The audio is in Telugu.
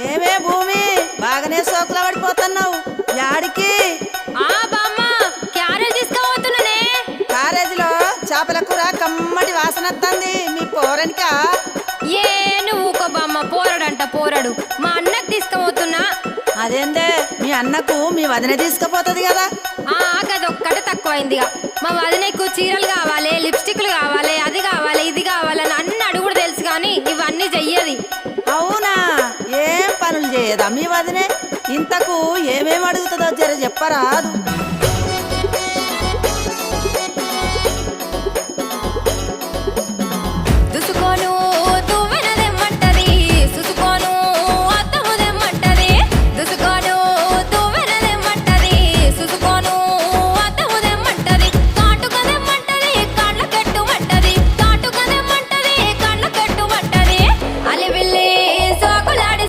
ఏమే భూమి బాగానే సోకుల పడిపోతున్నావు యాడికి? బామ్మ క్యారేజ్ తీసుకుపోతున్నానే. క్యారేజీలో చేపల కూర కమ్మటి వాసన వస్తుంది. మీ పోరనికా? ఏ నువ్వు ఊకో బామ్మ, పోరడంట పోరడు. మా అన్నకు తీసుకుపోతున్నా. అదేందే మీ అన్నకు మీ వదిన తీసుకుపోతుంది కదా? గదొక్కటే తక్కువైందిగా. మా వదినకు చీరలు కావాలి, లిప్స్టిక్లు కావాలి, అది కావాలి ఇది కావాలని అన్ని అడుగుడు తెలుసు కానీ ఇవన్నీ చెయ్యది. అవునా? ఏం పనులు చేయదా మీ వదినే? ఇంతకు ఏమేమి అడుగుతుందో జర చెప్పరాదు.